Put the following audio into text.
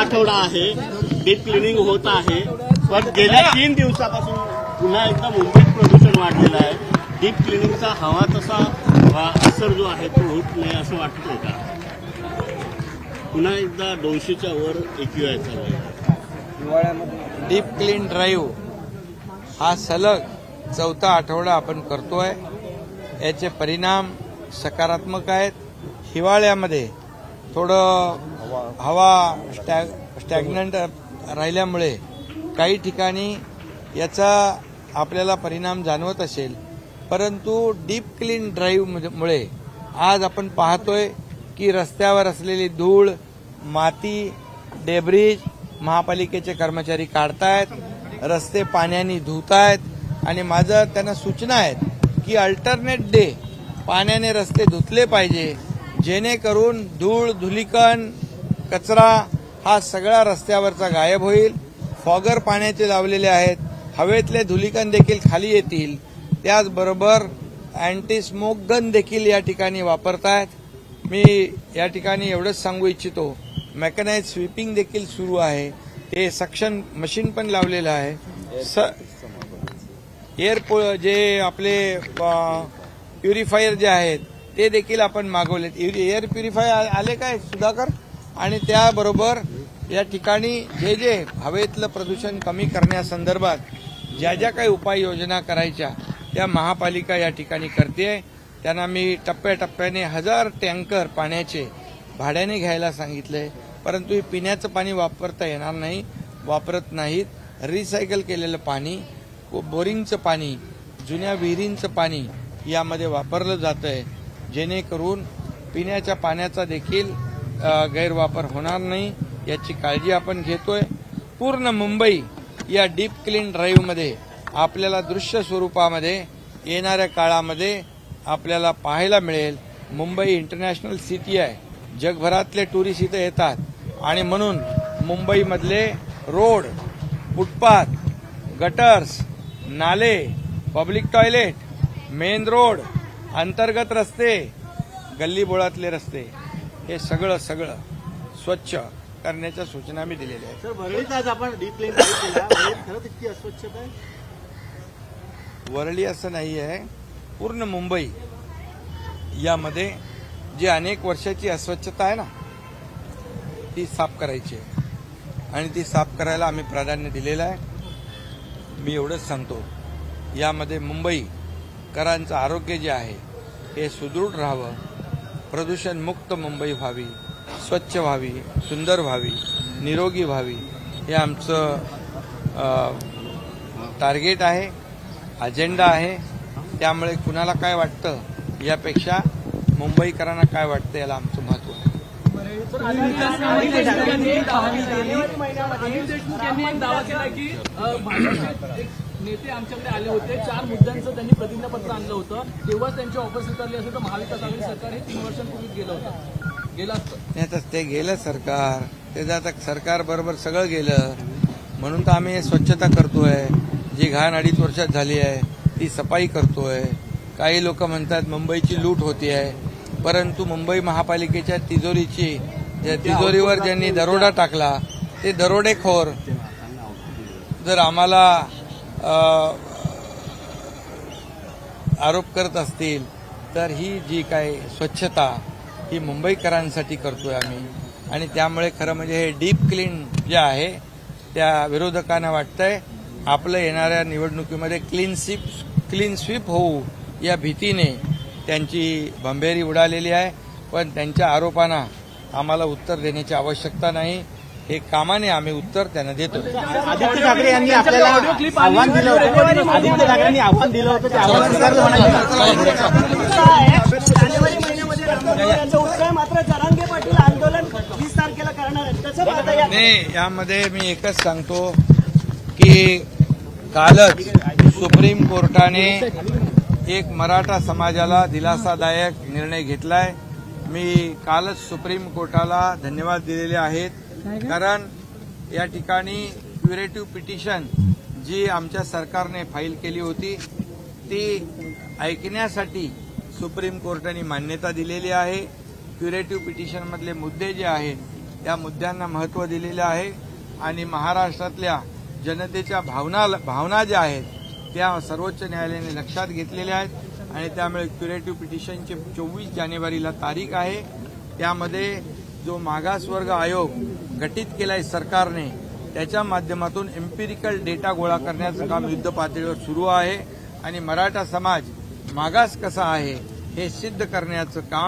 आठवडा आहे, deep cleaning होत आहे, पण गेल्या 3 दिवसापासून पुन्हा एकदा मुंबईत प्रदूषण वाढलेलं आहे. डीप क्लिनिंगचा हवा तसा असर जो आहे तो होत नाही असं वाटतंय का? पुन्हा एकदा 200च्या वर AQI चालू आहे. हिवाळ्यामध्ये डीप क्लीन ड्राईव्ह हा सलग 4था आठवडा आपण करतोय. याचे परिणाम सकारात्मक आहेत. हिवाळ्यामध्ये थोडं हवा स्टॅग्नंट राहिल्यामुळे काही ठिकाणी याचा आपल्याला परिणाम जाणवत असेल, परंतु डीप क्लीन ड्राईव्हमुळे आज आपण पाहतोय की रस्त्यावर असलेली धूळ, माती, डेब्रिज महापालिकेचे कर्मचारी काढतायत, रस्ते पाण्याने धुतायत आणि माझं त्यांना सूचना आहेत की अल्टरनेट डे पाण्याने रस्ते धुतले पाहिजे, जेणेकरून धूळ, धुलीकण, कचरा हा सगळा रस्त्यावरचा गायब होईल. फॉगर पाण्याचे लावलेले आहेत, हवेतले धुलीकण देखील खाली येतील. त्याचबरोबर अँटी स्मोक गन देखील या ठिकाणी वापरतायत. मी या ठिकाणी एवढंच सांगू इच्छितो, मेकॅनाइज स्वीपिंग देखील सुरू आहे. ते सक्शन मशीन पण लावलेलं आहे. एअर जे आपले प्युरिफायर जे आहेत ते देखील आपण मागवलेत. एअर प्युरिफायर आले काय सुधाकर? आणि त्याबरोबर या ठिकाणी जे हवेतलं प्रदूषण कमी करण्यासंदर्भात ज्या ज्या काही उपाययोजना करायच्या त्या महापालिका या ठिकाणी करते. त्यांना मी टप्प्याटप्प्याने 1000 टँकर पाण्याचे भाड्याने घ्यायला सांगितलंय, परंतु हे पिण्याचं पाणी वापरता येणार नाही, वापरत नाहीत. रिसायकल केलेलं पाणी, बोरिंगचं पाणी, जुन्या विहिरींचं पाणी यामध्ये वापरलं जातंय, जेणेकरून पिण्याच्या पाण्याचा देखील गैरवापर होणार नाही याची काळजी आपण घेतोय. पूर्ण मुंबई या डीप क्लीन ड्राईव्हमध्ये आपल्याला दृश्य स्वरूपामध्ये येणाऱ्या काळामध्ये आपल्याला पाहायला मिळेल. मुंबई इंटरनॅशनल सिटी आहे, जगभरातले टुरिस्ट इथे येतात आणि म्हणून मुंबईमधले रोड, फुटपाथ, गटर्स, नाले, पब्लिक टॉयलेट, मेन रोड, अंतर्गत रस्ते, गल्लीबोळातले रस्ते हे सगळं स्वच्छ करण्याच्या सूचना मी दिलेल्या आहेत. सर, वरळीत आज आपण डीप क्लीन केला, खरंच इतकी अस्वच्छता आहे? वरळी असं नाही आहे, पूर्ण मुंबई यामध्ये जी अनेक वर्षाची अस्वच्छता आहे ना ती साफ करायची आहे आणि ती साफ करायला आम्ही प्राधान्य दिलेलं आहे. मी एवढंच सांगतो, यामध्ये मुंबईकरांचं आरोग्य जे आहे हे सुदृढ राहावं, प्रदूषणमुक्त मुंबई व्हावी, स्वच्छ व्हावी, सुंदर व्हावी, निरोगी व्हावी, हे आमचं टार्गेट आहे, अजेंडा आहे. त्यामुळे कुणाला काय वाटतं यापेक्षा मुंबईकरांना काय वाटतं याला आमचं महत्त्व आहे. अनिल देशमुख यांनी एक दावा केला की भाजपचे नेते आमच्याकडे आले होते, 4 मुद्द्यांचं त्यांनी प्रतिज्ञापत्र आणलं होतं, तेव्हा त्यांची ऑफिस उतरली असेल तर महाविकास आघाडी सरकार हे 3 वर्षांपूर्वीच गेलं होतं, गेलं असतं. आता ते गेलं सरकार, ते आता सरकार बरोबर सगळं गेलं, म्हणून तर आम्ही स्वच्छता करतोय. जी घाण 2.5 वर्षात झाली आहे ती सफाई करतोय. काही लोक म्हणतात मुंबईची लूट होती आहे, परंतु मुंबई महापालिकेच्या तिजोरीवर ज्यांनी दरोडा टाकला ते दरोडेखोर जर आम्हाला आरोप करत असतील तर ही जी काय स्वच्छता ही मुंबईकरांसाठी करतोय आम्ही. आणि त्यामुळे खरं म्हणजे हे डीप क्लीन जे आहे त्या विरोधकांना वाटतंय आपलं येणाऱ्या निवडणुकीमध्ये क्लीन स्वीप होऊ या भीतीने त्यांची भंभेरी उडालेली आहे. पण त्यांच्या आरोपांना आम्हाला उत्तर देण्याची आवश्यकता नाही, हे कामाने आम्ही उत्तर त्यांना देतो. आदित्य ठाकरे यांनी आपल्याला आव्हान दिलं होतं, आदित्य ठाकरेंनी आव्हान दिलं होतं, ते आव्हान जानेवारी महिन्यामध्ये उत्तर मात्र जरांगे पाटील आंदोलन 20 तारखेला करणार आहे, कसं पाहता? नाही, यामध्ये मी एकच सांगतो की कालच सुप्रीम कोर्टाने एक मराठा समाजाला दिलासादायक निर्णय घेतलाय. मी कालच सुप्रीम कोर्टाला धन्यवाद दिलेले आहेत, कारण या ठिकाणी क्युरेटिव्ह पिटिशन जी आमच्या सरकारने फाईल केली होती ती ऐकण्यासाठी सुप्रीम कोर्टाने मान्यता दिलेली आहे. क्युरेटिव्ह पिटिशनमधले मुद्दे जे आहेत त्या मुद्द्यांना महत्त्व दिलेलं आहे आणि महाराष्ट्रातल्या जनतेच्या भावना ज्या आहेत त्या सर्वोच्च न्यायालयाने लक्षात घेतलेल्या आहेत आणि त्यामुळे क्युरेटिव्ह पिटिशनची 24 जानेवारीला तारीख आहे. त्यामध्ये जो मागासवर्ग आयोग गठीत केलाय सरकारने त्याच्या माध्यमातून एम्पिरिकल डेटा गोळा करण्याचं काम युद्धपातळीवर सुरू आहे आणि मराठा समाज मागास कसा आहे हे सिद्ध करण्याचं काम